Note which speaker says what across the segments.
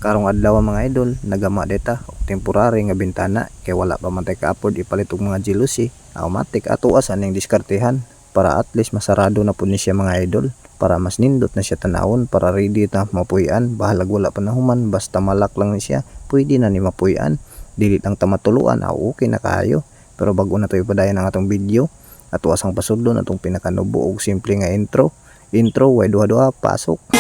Speaker 1: Karong adlaw mga idol, nagama deta og temporary nga bintana kay wala pa man tay ka-afford ipalit og mga jealousy. Automatic ato asan ning diskartehan para at least masarado na pud ni siya mga idol, para mas nindot na siya tanawon, para ready na mapuy-an. Bahalag wala pa nahuman, basta malak lang ni siya, pwede na ni mapuy-an. Dili lang ta matuluan, okay na kaayo. Pero bago na to ipadayon ang atong video, ato asang pasudlon atong pinakanubo og simple nga intro. Way duha-duha pasok.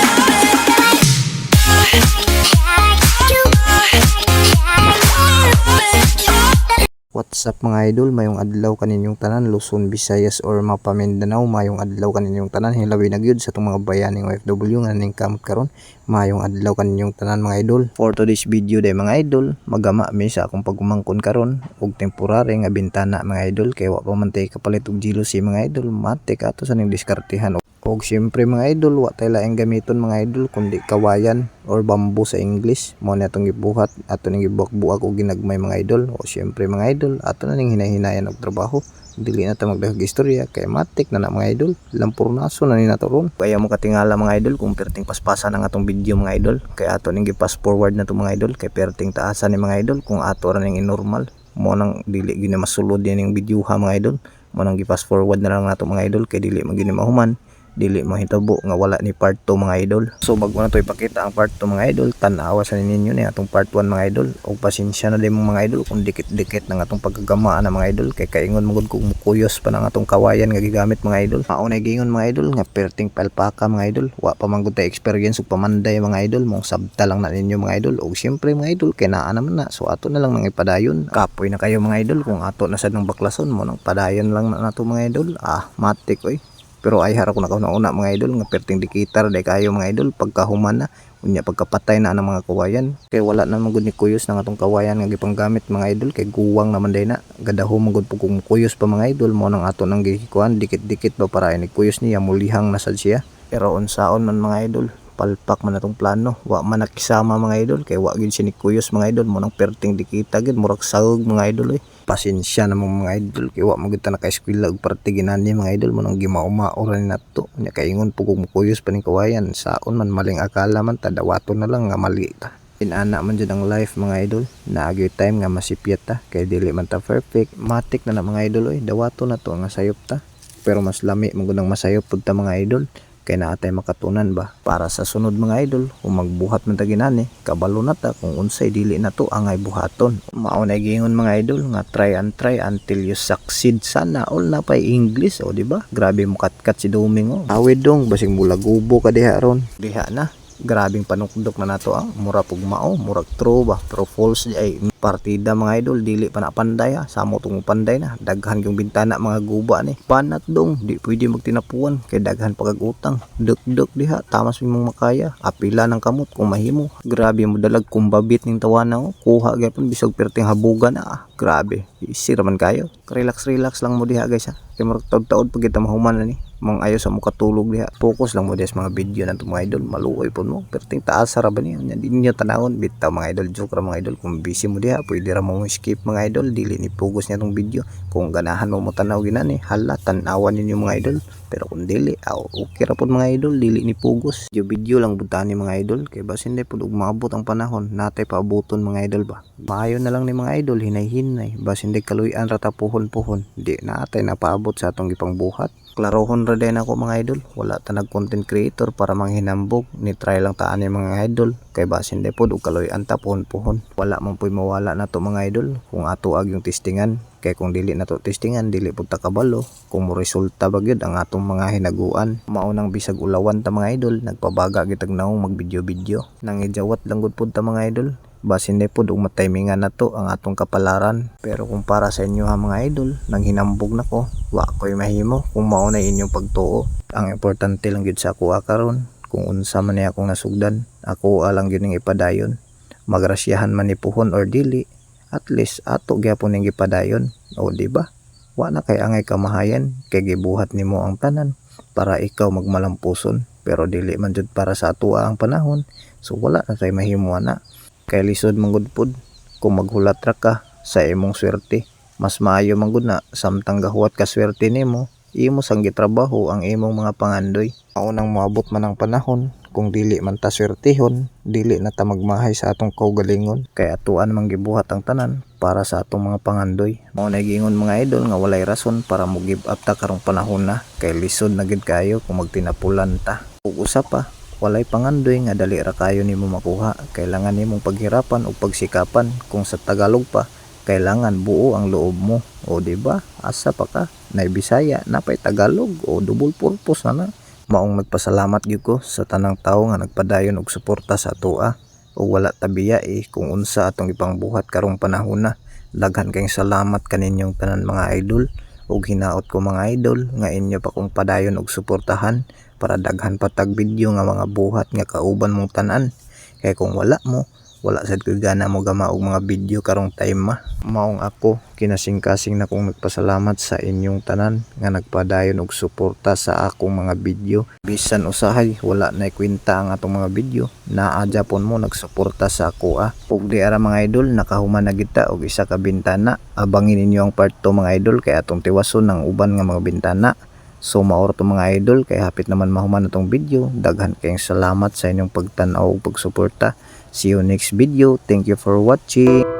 Speaker 1: What's up mga idol, mayong adlaw kaninyong tanan, Luzon, Visayas or Mapa Mindanao. Mayong adlaw kaninyong tanan, hilawi na gyud sa itong mga bayaning OFW nga ning kamot karon. Mayong adlaw kaninyong tanan mga idol. For today's video day mga idol, magama mi sa akong pagumangkon karon og temporary nga bintana mga idol, kay wa pa man tay kapalit og jealousy mga idol. Matik ato sa ning diskartehan. Og siyempre mga idol, wa tay laing gamiton mga idol kundi kawayan or bamboo sa English. Mo na atong gibuhat, ato ning gibuak-buak og ginagmay mga idol. O siyempre mga idol, ato na ning hinay-hinayan og trabaho. Dili na ta magdaghag istorya kay matik na mga idol. Lampurnaso na ni nato ron. Kaya mo katingala mga idol kung perting paspasan ang atong video mga idol. Kay ato ning gi-fast forward na to mga idol, kay perting taasan ni mga idol kung ato ra ning normal. Mo nang dili gina masulod yan ning video ha mga idol. Mo nang gi-fast forward na lang nato mga idol kay dili magini mahuman. Dili mahitabo nga wala ni part 2 mga idol. So bago na to ipakita ang part 2 mga idol, tan-awa sa ninyo ni atong part 1 mga idol. Og pasensya na din mga idol kung dikit-dikit ng atong pagkagama na mga idol, kay kaingon magud kog mukuyos pa ng atong kawayan nga gigamit mga idol. Maunay gingon mga idol nga perting palpaka mga idol. Wa pa man gud ta experience ug pamanday mga idol, mong sabta lang na ninyo mga idol. Og syempre mga idol kay naa naman na, so ato na lang nang ipadayon. Kapoy na kayo mga idol kung ato na sad ng baklason mo nang padayon lang na nato mga idol. Matik oy. Pero ay harap ko na kauna mga idol nga perting dikitar day kayo mga idol pagkahuman na unya pagkapatay na ang mga kawayan, kay wala na magud ni kuyos nang atong kawayan nga gipanggamit mga idol, kay guwang naman day na gadaho magud pug kung kuyos pa mga idol. Mo nang ato nang gikuan dikit-dikit ba para ni kuyos niya mulihang na sad siya. Pero unsaon man mga idol, palpak man atong plano, wa man nakisama mga idol, kay wa gyud siya ni kuyos mga idol. Mo nang perting dikita gyud murag sahog mga idol. Pasensya na mga idol, kay wa magud ta naka-eskwela og parte ginani mga idol. Mo nang gimao-mao ni nato nya kaingon pugog mukuyos pa ning kawayan. Saon man maling akala man ta, dawaton na lang nga mali ta. Inana man jud ang life mga idol, naagyo time nga masipyat ta kay dili man ta perfect. Matik na mga idol dawaton na to nga sayop ta. Pero mas lami magud ang masayop pud ta mga idol, kay naatay makatunan ba para sa sunod mga idol. Kung magbuhat man ta ginani, kabalo na ta kung unsay dili na to angay buhaton. Mao na gingon mga idol nga try until you succeed. Sana all na pay English o di ba? Grabe mo katkat si Domingo. Awid dong basig mula gubo ka diha ron. Diha na. Grabing panukdok na nato ang mura pugmao, murag true ba, pero false ay partida mga idol. Dili pa na panday samo tong panday na daghan yung bintana mga guba ni panat dong, di pwede magtinapuan kay daghan pagag-utang. Duk diha tamas mong makaya, apila ng kamot kung mahimo. Grabe mo dalag kumbabit ning tawana kuha gyapon bisog perting habugan grabe isira man kayo. Relax lang mo diha guys kay murag taud-taud pag kita mahuman na ni mong ayo sa mukatulog diha. Focus lang mo diha sa mga video na mga idol, maluoy po mo perting taas ra ba niya di niyo tanawon bitaw mga idol. Joke ra mga idol, kung busy mo diha pwede ra mo skip mga idol, dili ni focus niya tong video. Kung ganahan mo tanaw ginani hala tan-awan ninyo mga idol, pero kung dili okay ra pud mga idol, dili ni pugos. Video lang butan ni mga idol kay basin day pud ug maabot ang panahon natay paabuton mga idol ba. Maayo na lang ni mga idol hinay-hinay basin day kaluy-an ra ta puhon-puhon, di natay napaabot sa atong gipangbuhat. Klarohon ra din ako mga idol, wala ta nag content creator para manghinambog, ni try lang taan ni mga idol kay basin day pod og kaloy-an ta puhon-puhon. Wala man puy mawala na to mga idol kung ato ag yung testingan, kay kung dili na to testingan dili pud ta kabalo kung mo resulta ba gyud ang atong mga hinaguan. Maunang bisag ulawan ta mga idol, nagpabaga gitag naong mag video nang ijawat lang gud pud ta mga idol. Basin day pod og matimingan na to ang atong kapalaran. Pero kung para sa inyo mga idol, nang hinambog na ko, wa ko'y mahimo kung mao na inyong pagtuo. Ang importante lang gyud sa ako karon, kung unsa man ni akong nasugdan, ako lang gyud ning ipadayon. Magrasyahan man ni puhon or dili, at least ato gyapon ning ipadayon. O di ba? Wa na kay angay kamahayan kay gibuhat nimo ang tanan para ikaw magmalampuson, pero dili man jud para sa atua ang panahon. So wala na kay mahimo na. Kay lisod manggod pod kung maghulat ra ka sa imong swerte. Mas maayo manggod na samtang gahuwat ka swerte nimo, imo sang gitrabaho ang imong mga pangandoy. Maunang moabot man ang panahon kung dili man ta swertehon, dili na ta magmahay sa atong kaugalingon. Kay atuan man gibuhat ang tanan para sa atong mga pangandoy. Mao na gingon mga idol nga walay rason para mo give up ta karong panahon na, kay lisod na gid kayo kung magtinapulan ta. Ug usa pa, walay pangandoy nga dali ra kayo nimo makuha. Kailangan nimong paghirapan ug pagsikapan. Kung sa Tagalog pa, kailangan buo ang loob mo. O diba? Asa pa ka? Nay Bisaya, napay Tagalog o double purpose na. Maong nagpasalamat gyud ko sa tanang tawo nga nagpadayon og suporta sa atoa. O wala tabiya kung unsa atong ipangbuhat karong panahon na. Daghan kayong salamat kaninyong tanan mga idol. Ug hinaot ko mga idol nga inyo pa kong padayon og suportahan para daghan patag video nga mga buhat nga kauban mong tanan. Kay kung wala mo, wala sad ko gana mo gama og mga video karong time maong ako kinasing-kasing na kong nagpasalamat sa inyong tanan nga nagpadayon og suporta sa akong mga video. Bisan usahay wala na kwenta ang atong mga video, naa japon mo nagsuporta sa ako ug di ara mga idol nakahuman na kita og isa ka bintana. Abangin ninyo ang part 2 mga idol kay atong tiwason ang uban nga mga bintana. So maor to mga idol kay hapit naman mahuman itong video. Daghan kayong salamat sa inyong pagtan-aw ug pagsuporta. See you next video. Thank you for watching.